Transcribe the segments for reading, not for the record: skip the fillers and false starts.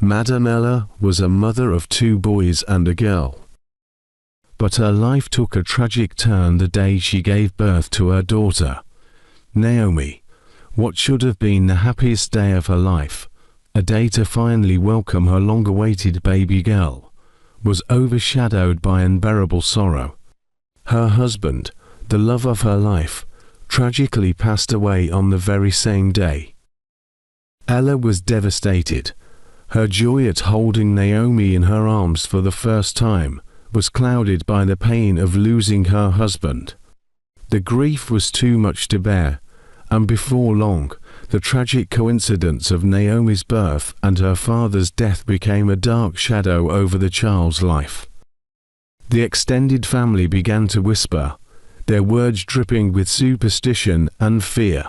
Madame Ella was a mother of 2 boys and a girl. But her life took a tragic turn the day she gave birth to her daughter, Naomi. What should have been the happiest day of her life, a day to finally welcome her long-awaited baby girl, was overshadowed by unbearable sorrow. Her husband, the love of her life, tragically passed away on the very same day. Ella was devastated. Her joy at holding Naomi in her arms for the first time was clouded by the pain of losing her husband. The grief was too much to bear, and before long, the tragic coincidence of Naomi's birth and her father's death became a dark shadow over the child's life. The extended family began to whisper, their words dripping with superstition and fear.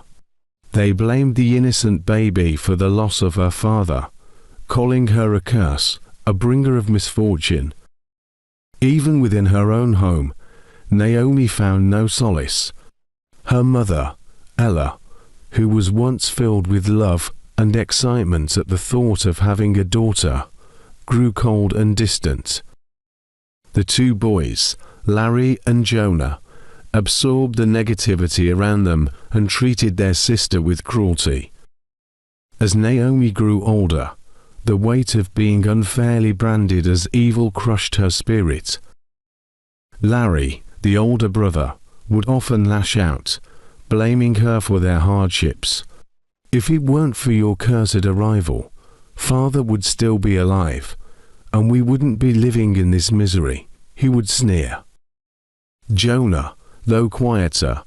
They blamed the innocent baby for the loss of her father, calling her a curse, a bringer of misfortune. Even within her own home, Naomi found no solace. Her mother, Ella, who was once filled with love and excitement at the thought of having a daughter, grew cold and distant. The 2 boys, Larry and Jonah, absorbed the negativity around them and treated their sister with cruelty. As Naomi grew older, the weight of being unfairly branded as evil crushed her spirit. Larry, the older brother, would often lash out, blaming her for their hardships. If it weren't for your cursed arrival, Father would still be alive, and we wouldn't be living in this misery, he would sneer. Jonah, though quieter,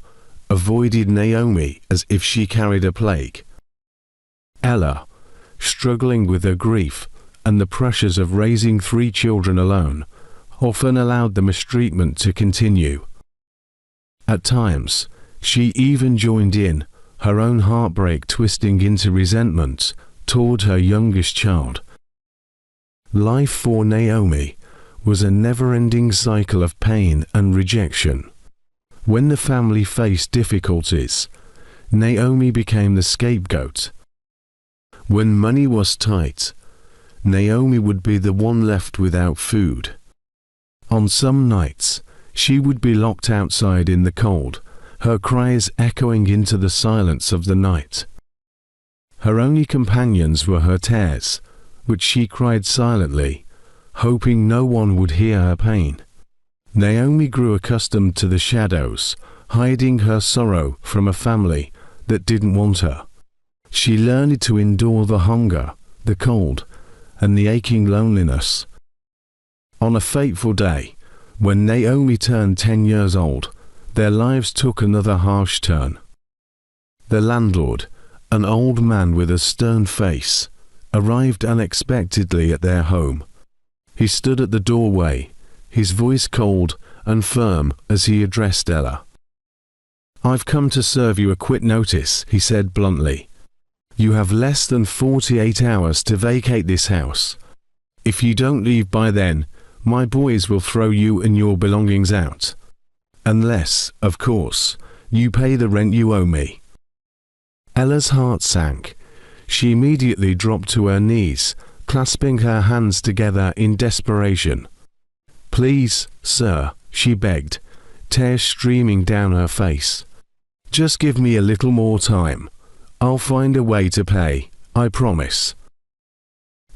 avoided Naomi as if she carried a plague. Ella, struggling with her grief and the pressures of raising 3 children alone, often allowed the mistreatment to continue. At times, she even joined in, her own heartbreak twisting into resentment toward her youngest child. Life for Naomi was a never-ending cycle of pain and rejection. When the family faced difficulties, Naomi became the scapegoat. When money was tight, Naomi would be the one left without food. On some nights, she would be locked outside in the cold, her cries echoing into the silence of the night. Her only companions were her tears, which she cried silently, hoping no one would hear her pain. Naomi grew accustomed to the shadows, hiding her sorrow from a family that didn't want her. She learned to endure the hunger, the cold, and the aching loneliness. On a fateful day, when Naomi turned 10 years old, their lives took another harsh turn. The landlord, an old man with a stern face, arrived unexpectedly at their home. He stood at the doorway, his voice cold and firm as he addressed Ella. "I've come to serve you a quit notice," he said bluntly. "You have less than 48 hours to vacate this house. If you don't leave by then, my boys will throw you and your belongings out. Unless, of course, you pay the rent you owe me." Ella's heart sank. She immediately dropped to her knees, clasping her hands together in desperation. "Please, sir," she begged, tears streaming down her face. "Just give me a little more time. I'll find a way to pay, I promise."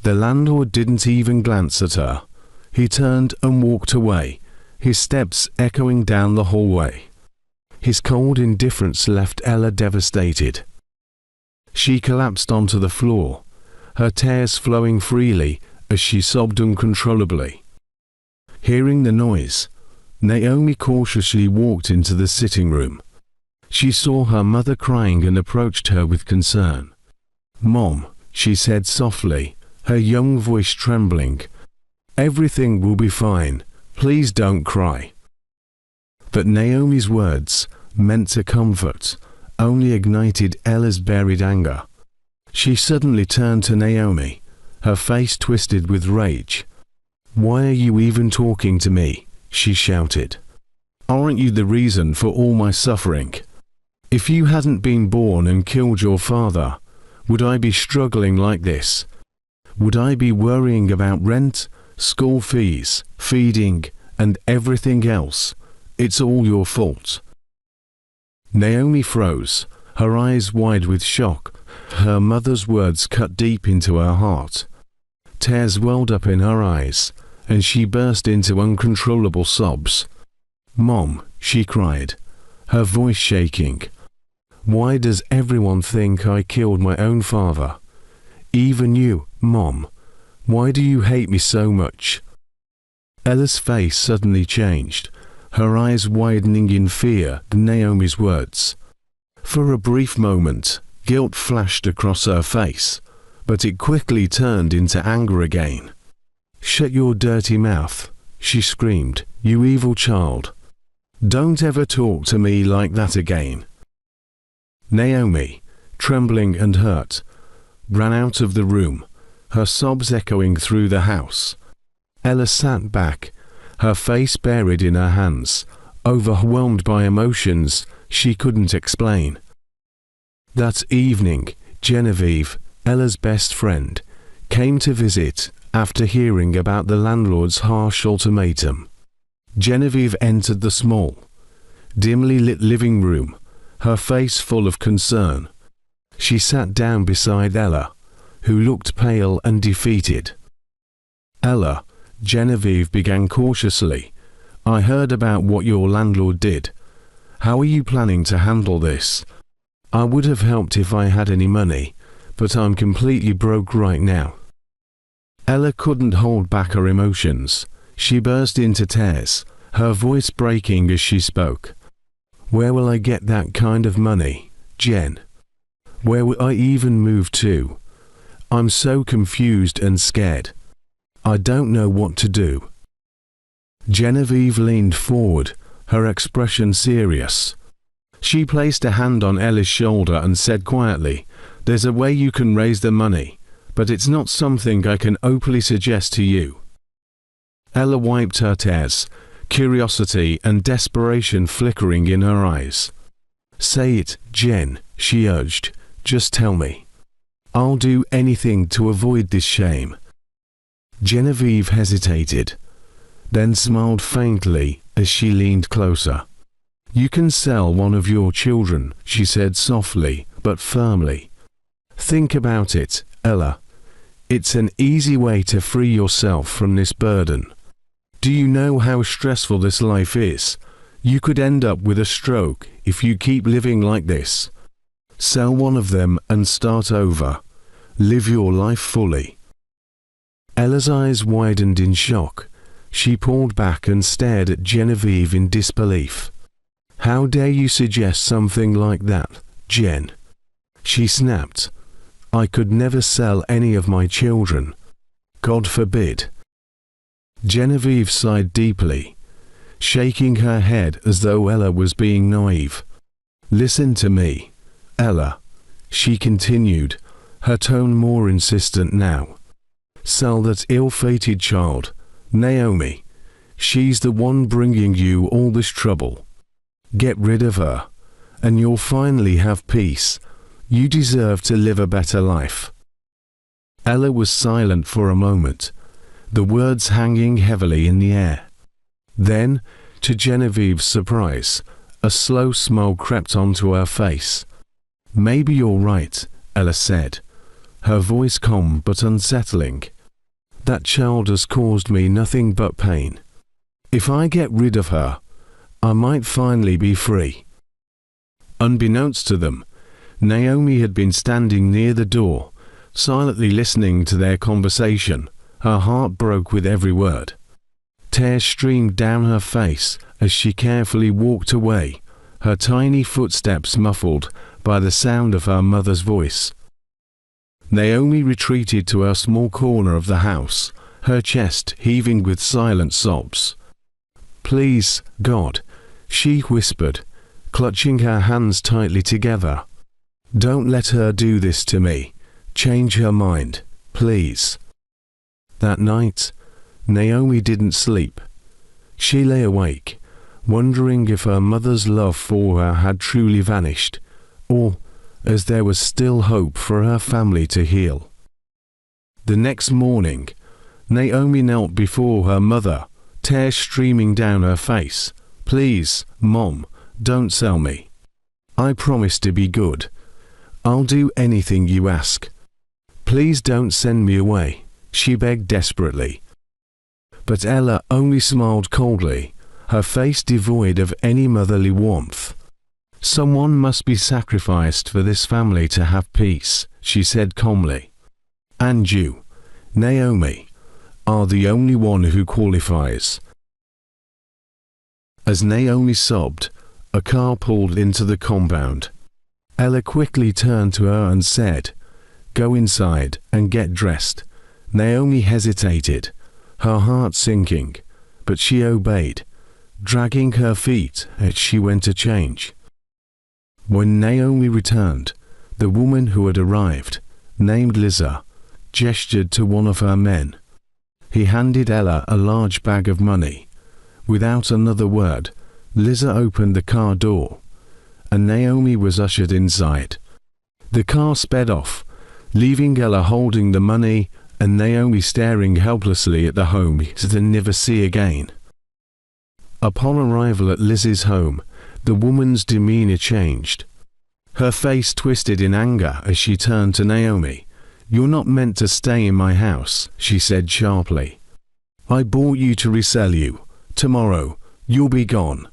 The landlord didn't even glance at her. He turned and walked away, his steps echoing down the hallway. His cold indifference left Ella devastated. She collapsed onto the floor, her tears flowing freely as she sobbed uncontrollably. Hearing the noise, Naomi cautiously walked into the sitting room. She saw her mother crying and approached her with concern. "Mom," she said softly, her young voice trembling, "everything will be fine. Please don't cry." But Naomi's words, meant to comfort, only ignited Ella's buried anger. She suddenly turned to Naomi, her face twisted with rage. "Why are you even talking to me?" she shouted. "Aren't you the reason for all my suffering? If you hadn't been born and killed your father, would I be struggling like this? would I be worrying about rent, school fees, feeding, and everything else? It's all your fault." Naomi froze, her eyes wide with shock. Her mother's words cut deep into her heart. Tears welled up in her eyes, and she burst into uncontrollable sobs. "Mom," she cried, her voice shaking. "Why does everyone think I killed my own father? Even you, Mom. Why do you hate me so much?" Ella's face suddenly changed, her eyes widening in fear at Naomi's words. For a brief moment, guilt flashed across her face, but it quickly turned into anger again. "Shut your dirty mouth," she screamed, "you evil child. Don't ever talk to me like that again." Naomi, trembling and hurt, ran out of the room, her sobs echoing through the house. Ella sat back, her face buried in her hands, overwhelmed by emotions she couldn't explain. That evening, Genevieve, Ella's best friend, came to visit after hearing about the landlord's harsh ultimatum. Genevieve entered the small, dimly lit living room, her face full of concern. She sat down beside Ella, who looked pale and defeated. "Ella," Genevieve began cautiously, "I heard about what your landlord did. How are you planning to handle this? I would have helped if I had any money, but I'm completely broke right now." Ella couldn't hold back her emotions. She burst into tears, her voice breaking as she spoke. "Where will I get that kind of money, Jen? Where will I even move to? I'm so confused and scared. I don't know what to do." Genevieve leaned forward, her expression serious. She placed a hand on Ella's shoulder and said quietly, "There's a way you can raise the money, but it's not something I can openly suggest to you." Ella wiped her tears, curiosity and desperation flickering in her eyes. "Say it, Jen," she urged. "Just tell me. I'll do anything to avoid this shame." Genevieve hesitated, then smiled faintly as she leaned closer. "You can sell one of your children," she said softly but firmly. "Think about it, Ella. It's an easy way to free yourself from this burden. Do you know how stressful this life is? You could end up with a stroke if you keep living like this. Sell one of them and start over. Live your life fully." Ella's eyes widened in shock. She pulled back and stared at Genevieve in disbelief. "How dare you suggest something like that, Jen?" she snapped. "I could never sell any of my children. God forbid." Genevieve sighed deeply, shaking her head as though Ella was being naive. "Listen to me, Ella," she continued, her tone more insistent now. "Sell that ill-fated child, Naomi. She's the one bringing you all this trouble. Get rid of her, and you'll finally have peace. You deserve to live a better life." Ella was silent for a moment, the words hanging heavily in the air. Then, to Genevieve's surprise, a slow smile crept onto her face. "Maybe you're right," Ella said, her voice calm but unsettling. "That child has caused me nothing but pain. If I get rid of her, I might finally be free." Unbeknownst to them, Naomi had been standing near the door, silently listening to their conversation. Her heart broke with every word. Tears streamed down her face as she carefully walked away, her tiny footsteps muffled by the sound of her mother's voice. Naomi retreated to her small corner of the house, her chest heaving with silent sobs. "Please, God," she whispered, clutching her hands tightly together. "Don't let her do this to me. Change her mind, please." That night, Naomi didn't sleep. She lay awake, wondering if her mother's love for her had truly vanished, or as there was still hope for her family to heal. The next morning, Naomi knelt before her mother, tears streaming down her face. "Please, Mom, don't sell me. I promise to be good. I'll do anything you ask. Please don't send me away," she begged desperately. But Ella only smiled coldly, her face devoid of any motherly warmth. "Someone must be sacrificed for this family to have peace," she said calmly. "And you, Naomi, are the only one who qualifies." As Naomi sobbed, a car pulled into the compound. Ella quickly turned to her and said, "Go inside and get dressed." Naomi hesitated, her heart sinking, but she obeyed, dragging her feet as she went to change. When Naomi returned, the woman who had arrived, named Liza, gestured to one of her men. He handed Ella a large bag of money. Without another word, Liza opened the car door, and Naomi was ushered inside. The car sped off, leaving Ella holding the money and Naomi staring helplessly at the home to never see again. Upon arrival at Liz's home, the woman's demeanor changed. Her face twisted in anger as she turned to Naomi. "You're not meant to stay in my house," she said sharply. "I bought you to resell you. Tomorrow, you'll be gone.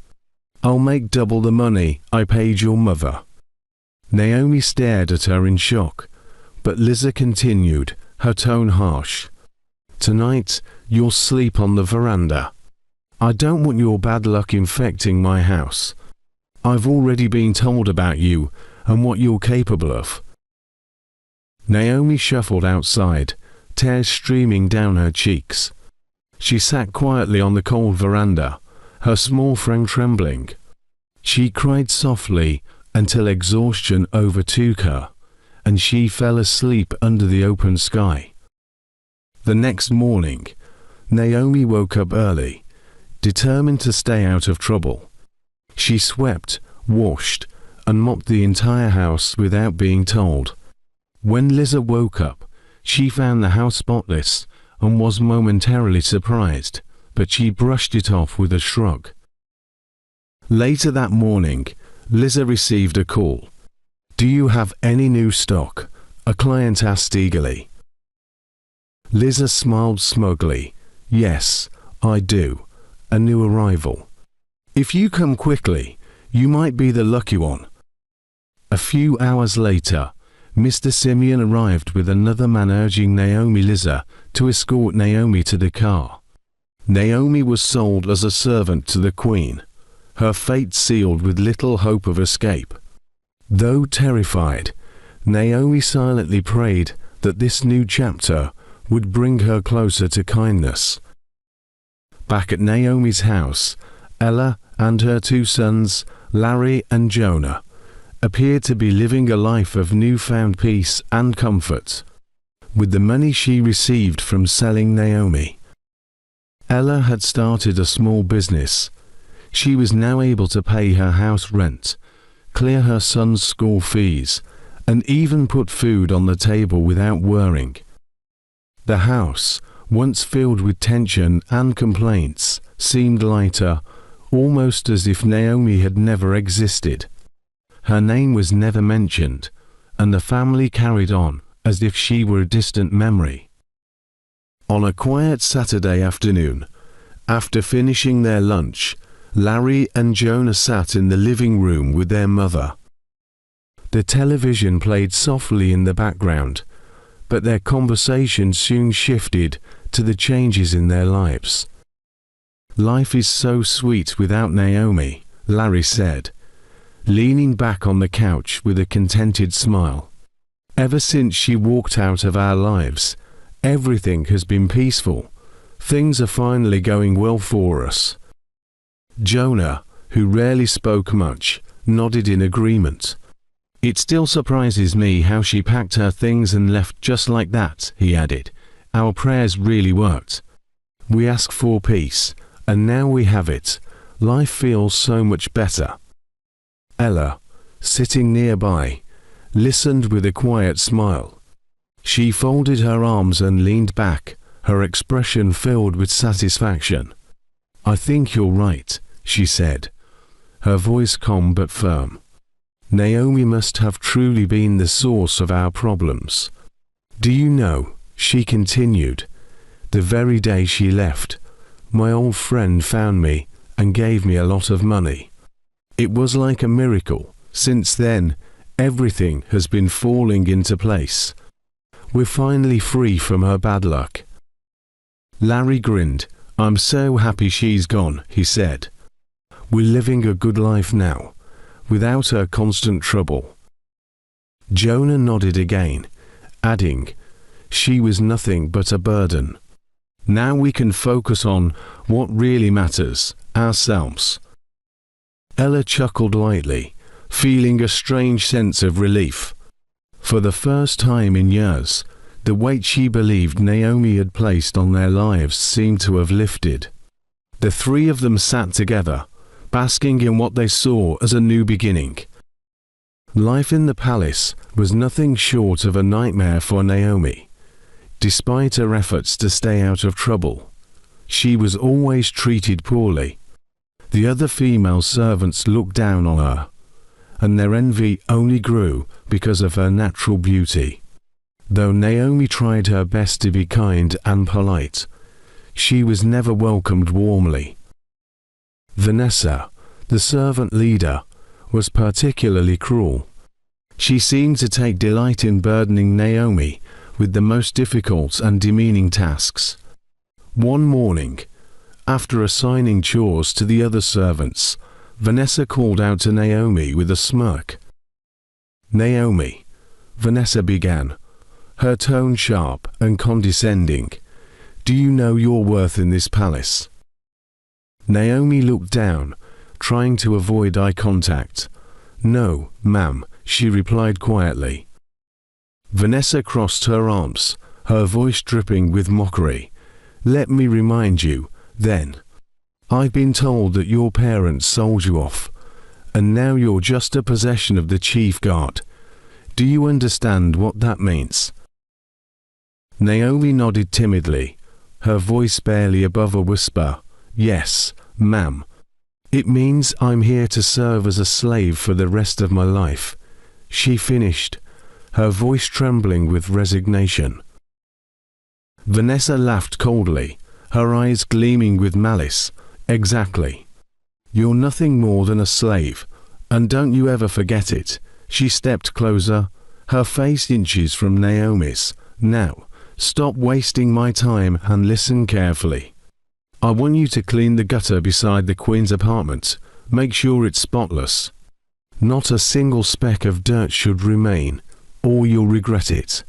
I'll make double the money I paid your mother." Naomi stared at her in shock, but Liza continued, her tone harsh. "Tonight, you'll sleep on the veranda. I don't want your bad luck infecting my house. I've already been told about you and what you're capable of." Naomi shuffled outside, tears streaming down her cheeks. She sat quietly on the cold veranda, her small frame trembling. She cried softly until exhaustion overtook her, and she fell asleep under the open sky. The next morning, Naomi woke up early, determined to stay out of trouble. She swept, washed, and mopped the entire house without being told. When Liza woke up, she found the house spotless and was momentarily surprised, but she brushed it off with a shrug. Later that morning, Liza received a call. "Do you have any new stock?" a client asked eagerly. Liza smiled smugly. "Yes, I do. A new arrival. If you come quickly, you might be the lucky one." A few hours later, Mr. Simeon arrived with another man urging Liza to escort Naomi to the car. Naomi was sold as a servant to the Queen, her fate sealed with little hope of escape. Though terrified, Naomi silently prayed that this new chapter would bring her closer to kindness. Back at Naomi's house, Ella and her two sons, Larry and Jonah, appeared to be living a life of newfound peace and comfort. With the money she received from selling Naomi, Ella had started a small business. She was now able to pay her house rent, clear her son's school fees, and even put food on the table without worrying. The house, once filled with tension and complaints, seemed lighter, almost as if Naomi had never existed. Her name was never mentioned, and the family carried on as if she were a distant memory. On a quiet Saturday afternoon, after finishing their lunch, Larry and Jonah sat in the living room with their mother. The television played softly in the background, but their conversation soon shifted to the changes in their lives. "Life is so sweet without Naomi," Larry said, leaning back on the couch with a contented smile. "Ever since she walked out of our lives, everything has been peaceful. Things are finally going well for us." Jonah, who rarely spoke much, nodded in agreement. "It still surprises me how she packed her things and left just like that," he added. "Our prayers really worked. We asked for peace, and now we have it. Life feels so much better." Ella, sitting nearby, listened with a quiet smile. She folded her arms and leaned back, her expression filled with satisfaction. "I think you're right," she said, her voice calm but firm. "Naomi must have truly been the source of our problems. Do you know," she continued, "the very day she left, my old friend found me and gave me a lot of money. It was like a miracle. Since then, everything has been falling into place. We're finally free from her bad luck." Larry grinned. "I'm so happy she's gone," he said. "We're living a good life now, without her constant trouble." Jonah nodded again, adding, "She was nothing but a burden. Now we can focus on what really matters, ourselves." Ella chuckled lightly, feeling a strange sense of relief. For the first time in years, the weight she believed Naomi had placed on their lives seemed to have lifted. The three of them sat together, basking in what they saw as a new beginning. Life in the palace was nothing short of a nightmare for Naomi. Despite her efforts to stay out of trouble, she was always treated poorly. The other female servants looked down on her, and their envy only grew because of her natural beauty. Though Naomi tried her best to be kind and polite, she was never welcomed warmly. Vanessa, the servant leader, was particularly cruel. She seemed to take delight in burdening Naomi with the most difficult and demeaning tasks. One morning, after assigning chores to the other servants, Vanessa called out to Naomi with a smirk. "Naomi," Vanessa began, her tone sharp and condescending, "do you know your worth in this palace?" Naomi looked down, trying to avoid eye contact. "No, ma'am," she replied quietly. Vanessa crossed her arms, her voice dripping with mockery. "Let me remind you, then. I've been told that your parents sold you off, and now you're just a possession of the chief guard. Do you understand what that means?" Naomi nodded timidly, her voice barely above a whisper. "Yes, ma'am. It means I'm here to serve as a slave for the rest of my life," she finished, her voice trembling with resignation. Vanessa laughed coldly, her eyes gleaming with malice. "Exactly. You're nothing more than a slave, and don't you ever forget it." She stepped closer, her face inches from Naomi's. "Now, stop wasting my time and listen carefully. I want you to clean the gutter beside the Queen's apartment. Make sure it's spotless. Not a single speck of dirt should remain, or you'll regret it."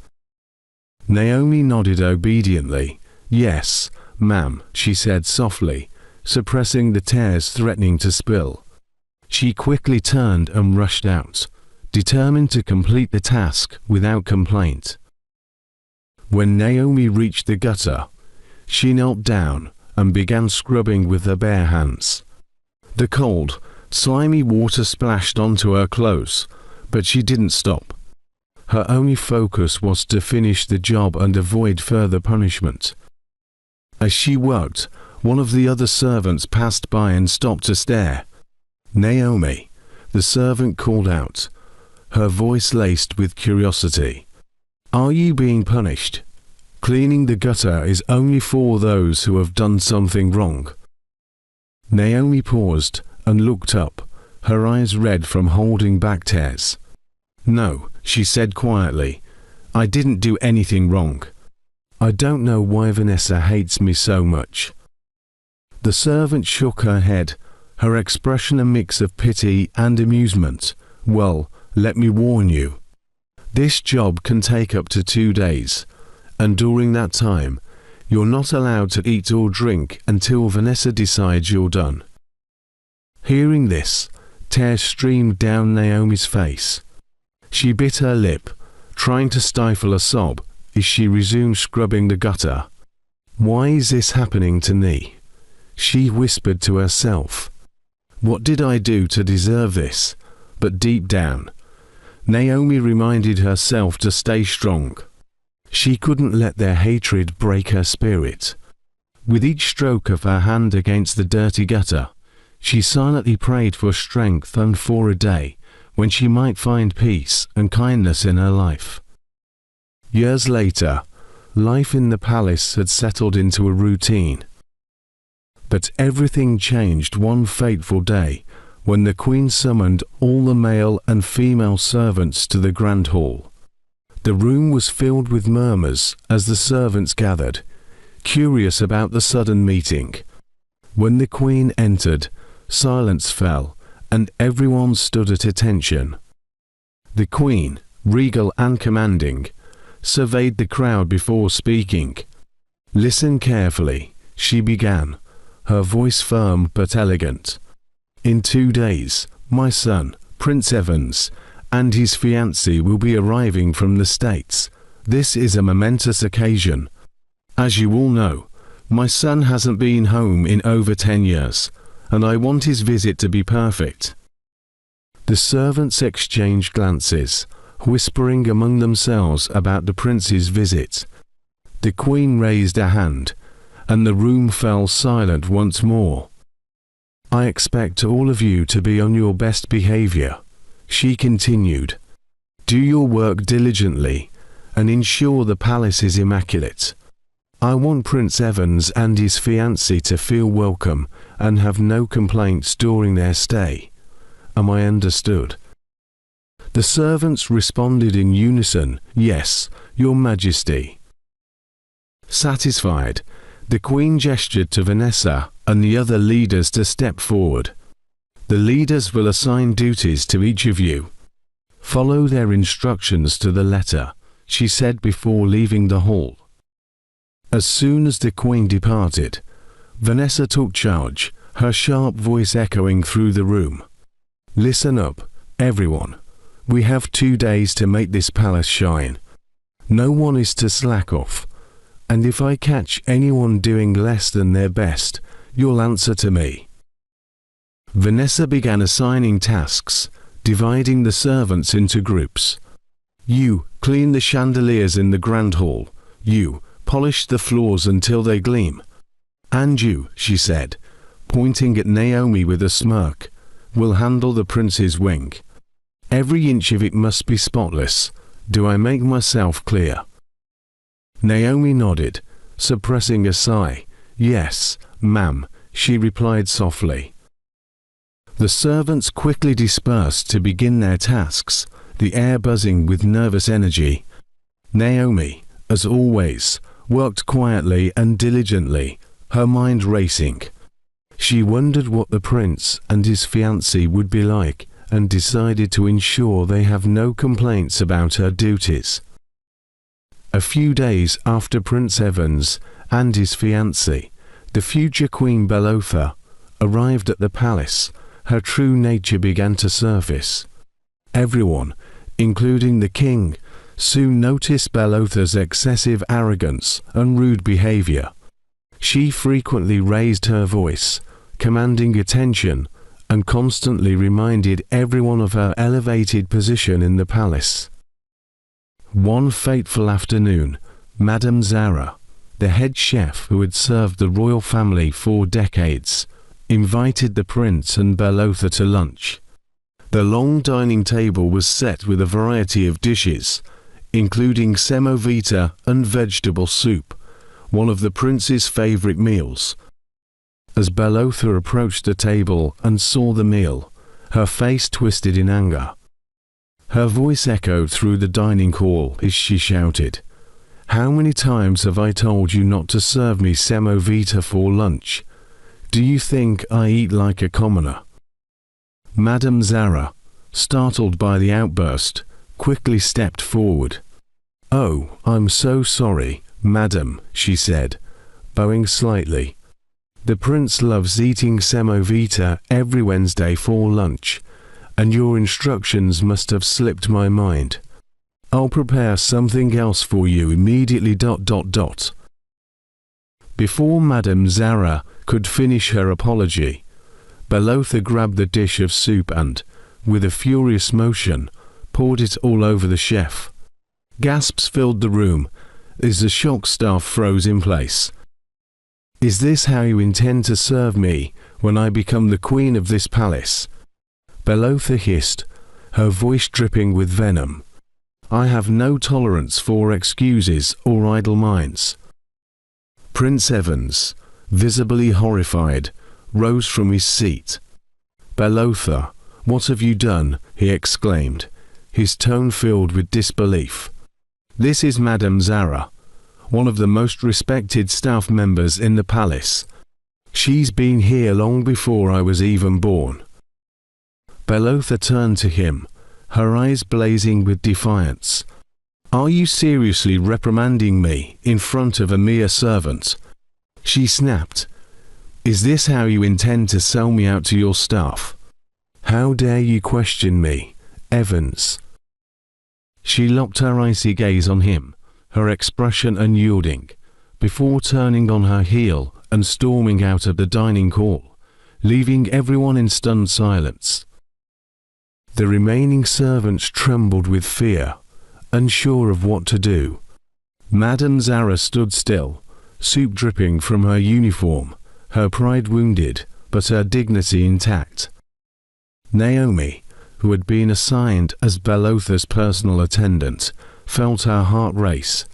Naomi nodded obediently. "Yes, ma'am," she said softly, suppressing the tears threatening to spill. She quickly turned and rushed out, determined to complete the task without complaint. When Naomi reached the gutter, she knelt down and began scrubbing with her bare hands. The cold, slimy water splashed onto her clothes, but she didn't stop. Her only focus was to finish the job and avoid further punishment. As she worked, one of the other servants passed by and stopped to stare. "Naomi," the servant called out, her voice laced with curiosity. "Are you being punished? Cleaning the gutter is only for those who have done something wrong." Naomi paused and looked up, her eyes red from holding back tears. "No," she said quietly, "I didn't do anything wrong. I don't know why Vanessa hates me so much." The servant shook her head, her expression a mix of pity and amusement. "Well, let me warn you. This job can take up to 2 days, and during that time, you're not allowed to eat or drink until Vanessa decides you're done." Hearing this, tears streamed down Naomi's face. She bit her lip, trying to stifle a sob as she resumed scrubbing the gutter. "Why is this happening to me?" she whispered to herself. "What did I do to deserve this?" But deep down, Naomi reminded herself to stay strong. She couldn't let their hatred break her spirit. With each stroke of her hand against the dirty gutter, she silently prayed for strength and for a day when she might find peace and kindness in her life. Years later, life in the palace had settled into a routine. But everything changed one fateful day when the Queen summoned all the male and female servants to the Grand Hall. The room was filled with murmurs as the servants gathered, curious about the sudden meeting. When the Queen entered, silence fell, and everyone stood at attention. The Queen, regal and commanding, surveyed the crowd before speaking. "Listen carefully," she began, her voice firm but elegant. "In 2 days, my son, Prince Evans, and his fiancée will be arriving from the States. This is a momentous occasion. As you all know, my son hasn't been home in over 10 years, and I want his visit to be perfect." The servants exchanged glances, whispering among themselves about the prince's visit. The Queen raised a hand, and the room fell silent once more. "I expect all of you to be on your best behavior," she continued. "Do your work diligently, and ensure the palace is immaculate. I want Prince Evans and his fiancée to feel welcome and have no complaints during their stay. Am I understood?" The servants responded in unison, "Yes, Your Majesty." Satisfied, the Queen gestured to Vanessa and the other leaders to step forward. "The leaders will assign duties to each of you. Follow their instructions to the letter," she said before leaving the hall. As soon as the Queen departed, Vanessa took charge, her sharp voice echoing through the room. "Listen up, everyone. We have 2 days to make this palace shine. No one is to slack off, and if I catch anyone doing less than their best, you'll answer to me." Vanessa began assigning tasks, dividing the servants into groups. "You clean the chandeliers in the Grand Hall. You polish the floors until they gleam. And you," she said, pointing at Naomi with a smirk, "will handle the prince's wing. Every inch of it must be spotless. Do I make myself clear?" Naomi nodded, suppressing a sigh. "Yes, ma'am," she replied softly. The servants quickly dispersed to begin their tasks, the air buzzing with nervous energy. Naomi, as always, worked quietly and diligently, her mind racing. She wondered what the prince and his fiancée would be like and decided to ensure they have no complaints about her duties. A few days after Prince Evans and his fiancée, the future Queen Belotha, arrived at the palace, her true nature began to surface. Everyone, including the king, soon noticed Belotha's excessive arrogance and rude behavior. She frequently raised her voice, commanding attention, and constantly reminded everyone of her elevated position in the palace. One fateful afternoon, Madame Zara, the head chef who had served the royal family for decades, invited the prince and Belotha to lunch. The long dining table was set with a variety of dishes, including semovita and vegetable soup, one of the prince's favorite meals. As Belotha approached the table and saw the meal, her face twisted in anger. Her voice echoed through the dining hall as she shouted, "How many times have I told you not to serve me semovita for lunch? Do you think I eat like a commoner?" Madame Zara, startled by the outburst, quickly stepped forward. "Oh, I'm so sorry, madam," she said, bowing slightly. "The prince loves eating semovita every Wednesday for lunch, and your instructions must have slipped my mind. I'll prepare something else for you immediately. Before Madame Zara could finish her apology, Belotha grabbed the dish of soup and, with a furious motion, poured it all over the chef. Gasps filled the room, as the shocked staff froze in place. "Is this how you intend to serve me when I become the queen of this palace?" Belotha hissed, her voice dripping with venom. "I have no tolerance for excuses or idle minds." Prince Evans, visibly horrified, rose from his seat. "Belotha, what have you done?" he exclaimed, his tone filled with disbelief. "This is Madame Zara, one of the most respected staff members in the palace. She's been here long before I was even born." Belotha turned to him, her eyes blazing with defiance. "Are you seriously reprimanding me in front of a mere servant?" she snapped. "Is this how you intend to sell me out to your staff? How dare you question me, Evans?" She locked her icy gaze on him, her expression unyielding, before turning on her heel and storming out of the dining hall, leaving everyone in stunned silence. The remaining servants trembled with fear, unsure of what to do. Madame Zara stood still, soup dripping from her uniform, her pride wounded, but her dignity intact. Naomi, who had been assigned as Belotha's personal attendant, felt her heart race.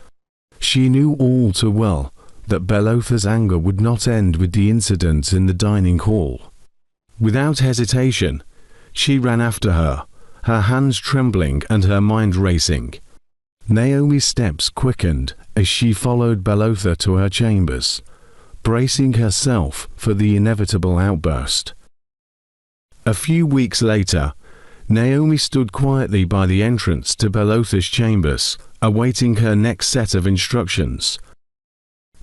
She knew all too well that Belotha's anger would not end with the incident in the dining hall. Without hesitation, she ran after her, her hands trembling and her mind racing. Naomi's steps quickened as she followed Belotha to her chambers, bracing herself for the inevitable outburst. A few weeks later, Naomi stood quietly by the entrance to Belotha's chambers, awaiting her next set of instructions.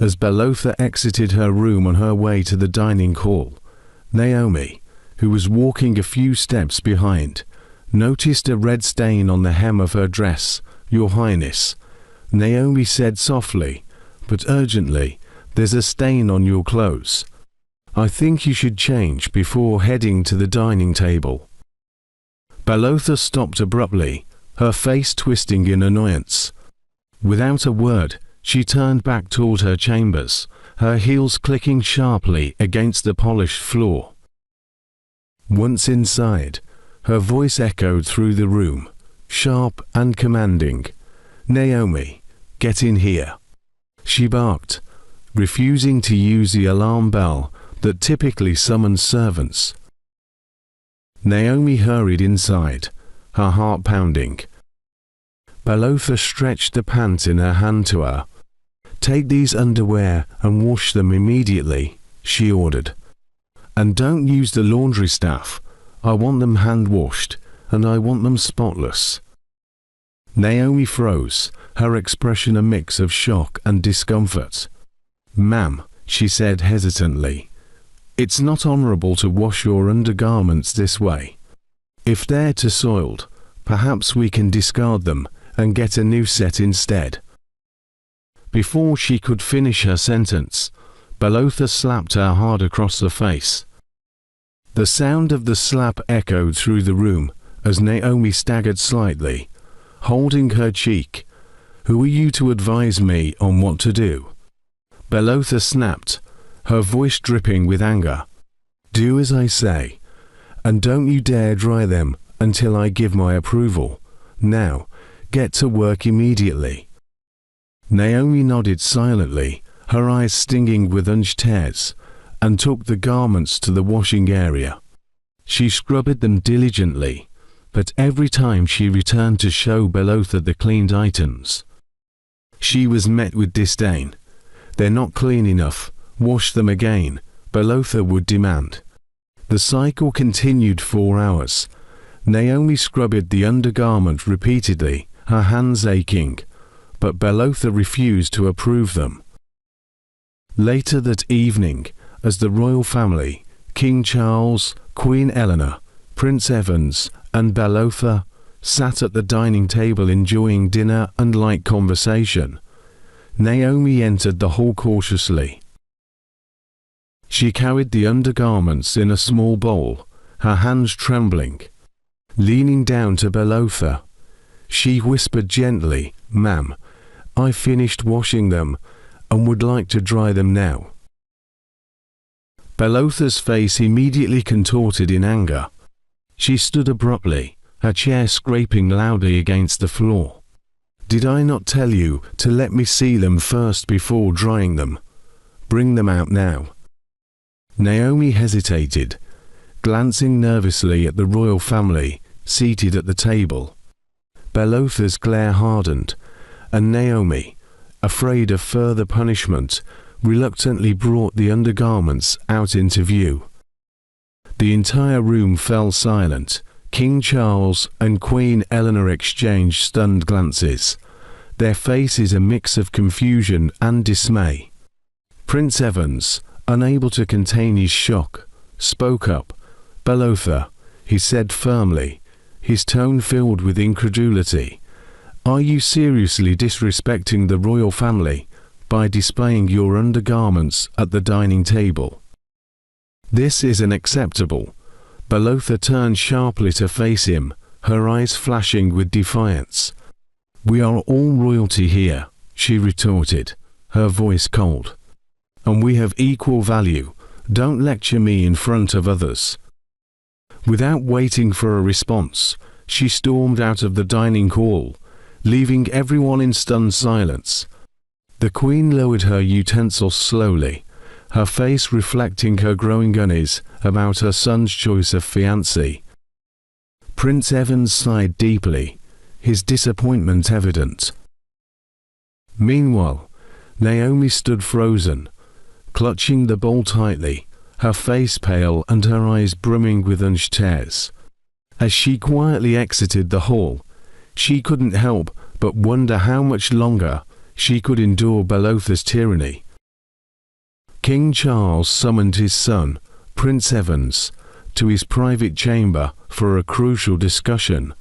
As Belotha exited her room on her way to the dining hall, Naomi, who was walking a few steps behind, noticed a red stain on the hem of her dress. "Your Highness," Naomi said softly, but urgently, "there's a stain on your clothes. I think you should change before heading to the dining table." Belotha stopped abruptly, her face twisting in annoyance. Without a word, she turned back toward her chambers, her heels clicking sharply against the polished floor. Once inside, her voice echoed through the room, sharp and commanding. "Naomi, get in here." She barked, refusing to use the alarm bell that typically summons servants. Naomi hurried inside, her heart pounding. Belotha stretched the pants in her hand to her. "Take these underwear and wash them immediately," she ordered. "And don't use the laundry staff. I want them hand-washed, and I want them spotless." Naomi froze, her expression a mix of shock and discomfort. "Ma'am," she said hesitantly, "it's not honorable to wash your undergarments this way. If they're too soiled, perhaps we can discard them and get a new set instead." Before she could finish her sentence, Belotha slapped her hard across the face. The sound of the slap echoed through the room as Naomi staggered slightly, holding her cheek. "Who are you to advise me on what to do?" Belotha snapped, her voice dripping with anger. "Do as I say, and don't you dare dry them until I give my approval. Now, get to work immediately." Naomi nodded silently, her eyes stinging with hunched hairs, and took the garments to the washing area. She scrubbed them diligently, but every time she returned to show Belotha the cleaned items, she was met with disdain. "They're not clean enough. Wash them again," Belotha would demand. The cycle continued 4 hours. Naomi scrubbed the undergarment repeatedly, her hands aching, but Belotha refused to approve them. Later that evening, as the royal family, King Charles, Queen Eleanor, Prince Evans, and Belotha, sat at the dining table enjoying dinner and light conversation, Naomi entered the hall cautiously. She carried the undergarments in a small bowl, her hands trembling. Leaning down to Belotha, she whispered gently, "Ma'am, I finished washing them and would like to dry them now." Belotha's face immediately contorted in anger. She stood abruptly, her chair scraping loudly against the floor. "Did I not tell you to let me see them first before drying them? Bring them out now." Naomi hesitated, glancing nervously at the royal family seated at the table. Belotha's glare hardened, and Naomi, afraid of further punishment, reluctantly brought the undergarments out into view. The entire room fell silent. King Charles and Queen Eleanor exchanged stunned glances, their faces a mix of confusion and dismay. Prince Evans, unable to contain his shock, spoke up. "Belotha," he said firmly, his tone filled with incredulity, "are you seriously disrespecting the royal family by displaying your undergarments at the dining table? This is unacceptable." Belotha turned sharply to face him, her eyes flashing with defiance. "We are all royalty here," she retorted, her voice cold. "And we have equal value. Don't lecture me in front of others." Without waiting for a response, she stormed out of the dining hall, leaving everyone in stunned silence. The Queen lowered her utensils slowly, her face reflecting her growing unease about her son's choice of fiancée. Prince Evans sighed deeply, his disappointment evident. Meanwhile, Naomi stood frozen, clutching the bowl tightly, her face pale and her eyes brimming with unshed tears. As she quietly exited the hall, she couldn't help but wonder how much longer she could endure Belotha's tyranny. King Charles summoned his son, Prince Evans, to his private chamber for a crucial discussion.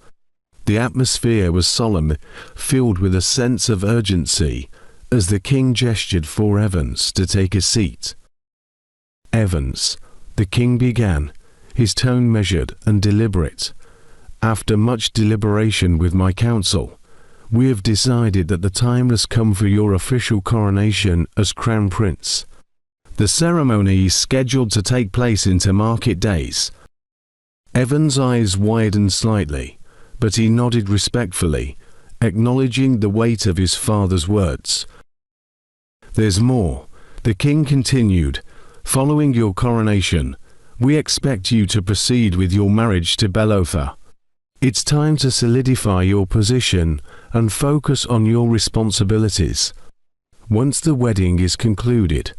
The atmosphere was solemn, filled with a sense of urgency, as the king gestured for Evans to take a seat. "Evans," the king began, his tone measured and deliberate. "After much deliberation with my council, we have decided that the time has come for your official coronation as Crown Prince. The ceremony is scheduled to take place into market days." Evans' eyes widened slightly, but he nodded respectfully, acknowledging the weight of his father's words. "There's more," the king continued. "Following your coronation, we expect you to proceed with your marriage to Belotha. It's time to solidify your position and focus on your responsibilities. Once the wedding is concluded,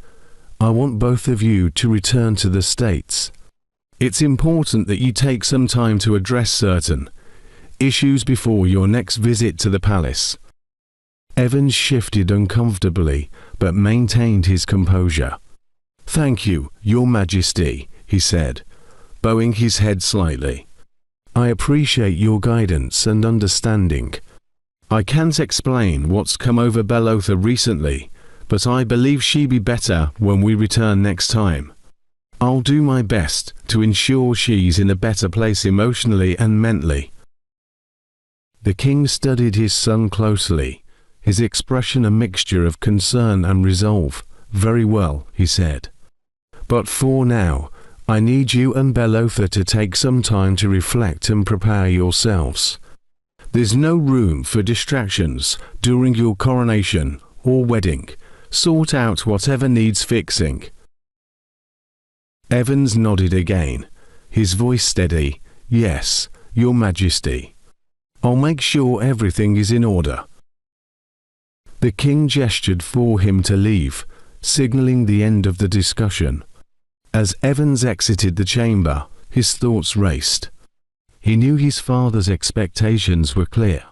I want both of you to return to the States. It's important that you take some time to address certain issues before your next visit to the palace." Evans shifted uncomfortably, but maintained his composure. "Thank you, Your Majesty," he said, bowing his head slightly. "I appreciate your guidance and understanding. I can't explain what's come over Belotha recently, but I believe she'll be better when we return next time. I'll do my best to ensure she's in a better place emotionally and mentally." The king studied his son closely, his expression a mixture of concern and resolve. "Very well," he said. "But for now, I need you and Belotha to take some time to reflect and prepare yourselves. There's no room for distractions during your coronation or wedding. Sort out whatever needs fixing." Evans nodded again, his voice steady. "Yes, Your Majesty. I'll make sure everything is in order." The king gestured for him to leave, signaling the end of the discussion. As Evans exited the chamber, his thoughts raced. He knew his father's expectations were clear,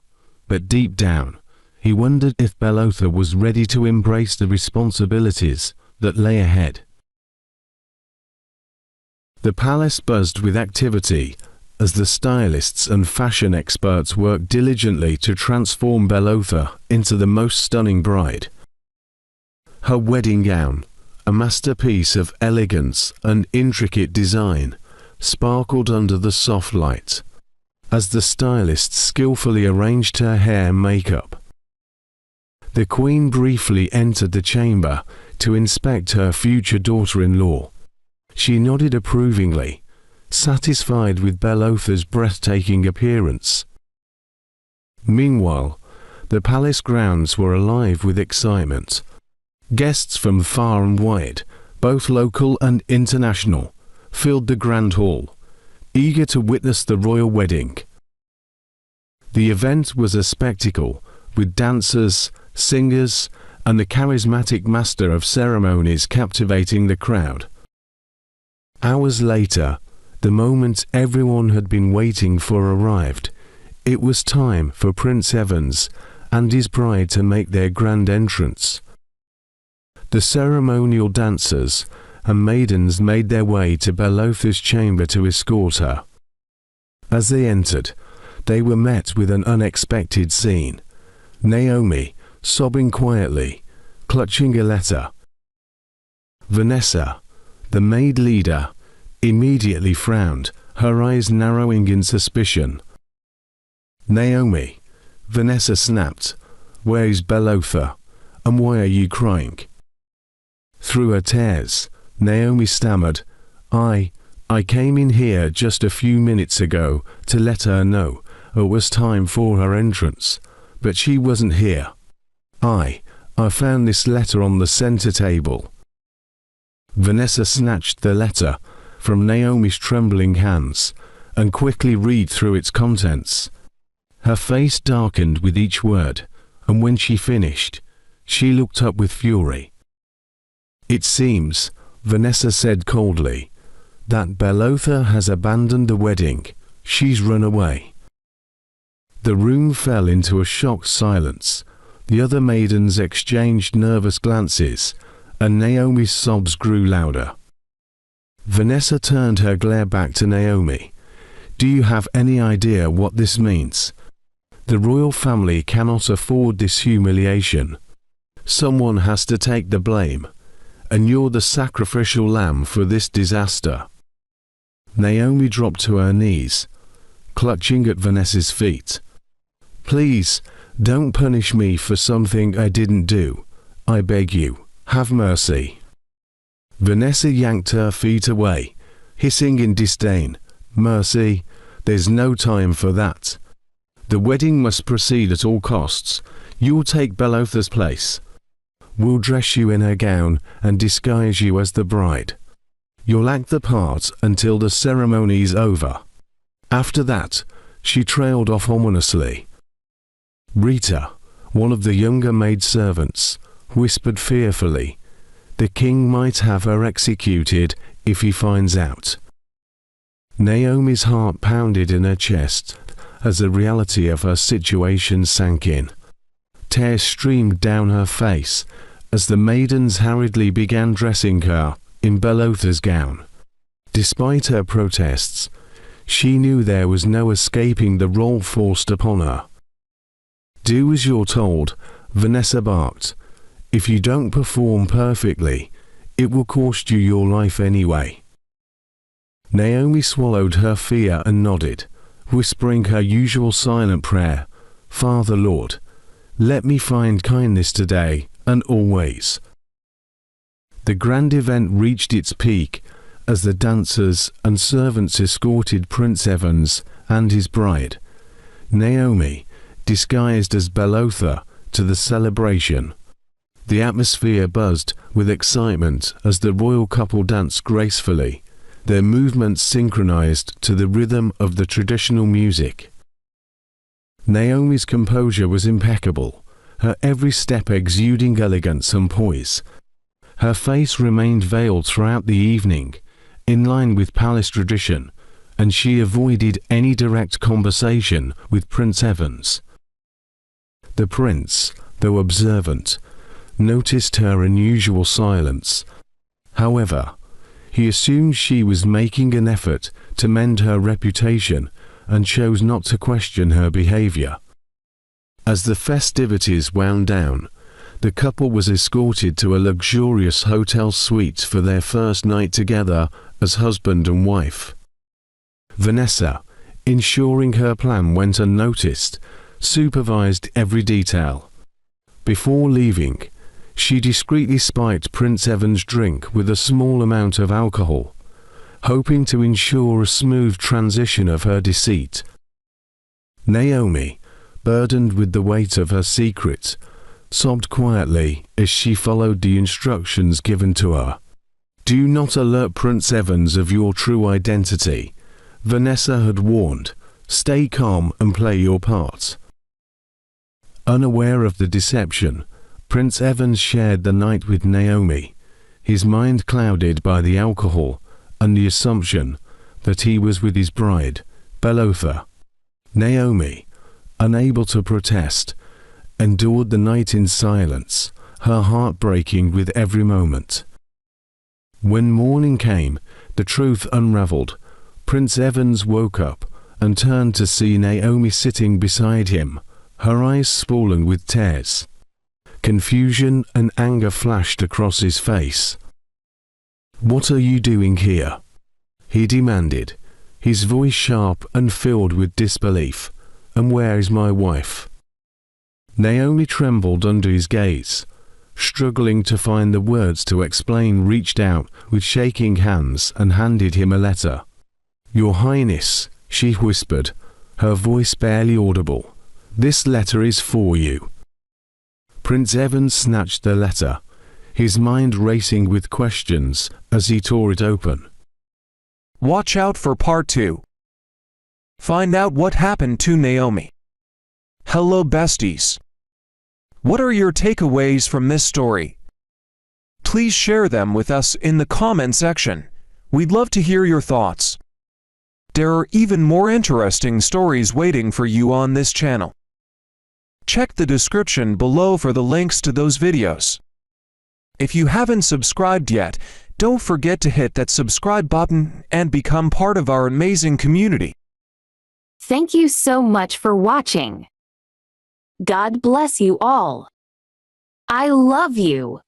but deep down, he wondered if Belotha was ready to embrace the responsibilities that lay ahead. The palace buzzed with activity as the stylists and fashion experts worked diligently to transform Belotha into the most stunning bride. Her wedding gown, a masterpiece of elegance and intricate design, sparkled under the soft light, as the stylists skillfully arranged her hair and makeup. The Queen briefly entered the chamber to inspect her future daughter-in-law. She nodded approvingly, satisfied with Belotha's breathtaking appearance. Meanwhile, the palace grounds were alive with excitement. Guests from far and wide, both local and international, filled the grand hall, eager to witness the royal wedding. The event was a spectacle, with dancers, singers, and the charismatic master of ceremonies captivating the crowd. Hours later, the moment everyone had been waiting for arrived. It was time for Prince Evans and his bride to make their grand entrance. The ceremonial dancers and maidens made their way to Belotha's chamber to escort her. As they entered, they were met with an unexpected scene. Naomi, sobbing quietly, clutching a letter. Vanessa, the maid leader, immediately frowned, her eyes narrowing in suspicion. "Naomi," Vanessa snapped, "where is Belotha, and why are you crying?" Through her tears, Naomi stammered, I came in here just a few minutes ago to let her know it was time for her entrance, but she wasn't here. I found this letter on the center table." Vanessa snatched the letter from Naomi's trembling hands and quickly read through its contents. Her face darkened with each word, and when she finished, she looked up with fury. "It seems," Vanessa said coldly, "that Belotha has abandoned the wedding. She's run away." The room fell into a shocked silence. The other maidens exchanged nervous glances, and Naomi's sobs grew louder. Vanessa turned her glare back to Naomi. "Do you have any idea what this means? The royal family cannot afford this humiliation. Someone has to take the blame, and you're the sacrificial lamb for this disaster." Naomi dropped to her knees, clutching at Vanessa's feet. "Please, don't punish me for something I didn't do. I beg you, have mercy." Vanessa yanked her feet away, hissing in disdain, "Mercy? There's no time for that. The wedding must proceed at all costs. You'll take Belotha's place. We'll dress you in her gown and disguise you as the bride. You'll act the part until the ceremony's over. After that," she trailed off ominously. Rita, one of the younger maidservants, whispered fearfully, "The king might have her executed if he finds out." Naomi's heart pounded in her chest as the reality of her situation sank in. Tears streamed down her face as the maidens hurriedly began dressing her in Belotha's gown. Despite her protests, she knew there was no escaping the role forced upon her. "Do as you're told," Vanessa barked. "If you don't perform perfectly, it will cost you your life anyway." Naomi swallowed her fear and nodded, whispering her usual silent prayer, "Father Lord, let me find kindness today and always." The grand event reached its peak as the dancers and servants escorted Prince Evans and his bride, Naomi, disguised as Belotha, to the celebration. The atmosphere buzzed with excitement as the royal couple danced gracefully, their movements synchronized to the rhythm of the traditional music. Naomi's composure was impeccable, her every step exuding elegance and poise. Her face remained veiled throughout the evening, in line with palace tradition, and she avoided any direct conversation with Prince Evans. The prince, though observant, noticed her unusual silence. However, he assumed she was making an effort to mend her reputation and chose not to question her behavior. As the festivities wound down, the couple was escorted to a luxurious hotel suite for their first night together as husband and wife. Vanessa, ensuring her plan went unnoticed, supervised every detail. Before leaving, she discreetly spiked Prince Evan's drink with a small amount of alcohol, hoping to ensure a smooth transition of her deceit. Naomi, burdened with the weight of her secret, sobbed quietly as she followed the instructions given to her. "Do not alert Prince Evans of your true identity," Vanessa had warned. "Stay calm and play your part." Unaware of the deception, Prince Evans shared the night with Naomi, his mind clouded by the alcohol and the assumption that he was with his bride, Belotha. Naomi, unable to protest, endured the night in silence, her heart breaking with every moment. When morning came, the truth unraveled. Prince Evans woke up and turned to see Naomi sitting beside him, her eyes swollen with tears. Confusion and anger flashed across his face. "What are you doing here?" he demanded, his voice sharp and filled with disbelief. "And where is my wife?" Naomi trembled under his gaze, struggling to find the words to explain, reached out with shaking hands and handed him a letter. "Your Highness," she whispered, her voice barely audible, "this letter is for you." Prince Evans snatched the letter, his mind racing with questions as he tore it open. Watch out for part 2. Find out what happened to Naomi. Hello besties. What are your takeaways from this story? Please share them with us in the comment section. We'd love to hear your thoughts. There are even more interesting stories waiting for you on this channel. Check the description below for the links to those videos. If you haven't subscribed yet, don't forget to hit that subscribe button and become part of our amazing community. Thank you so much for watching. God bless you all. I love you.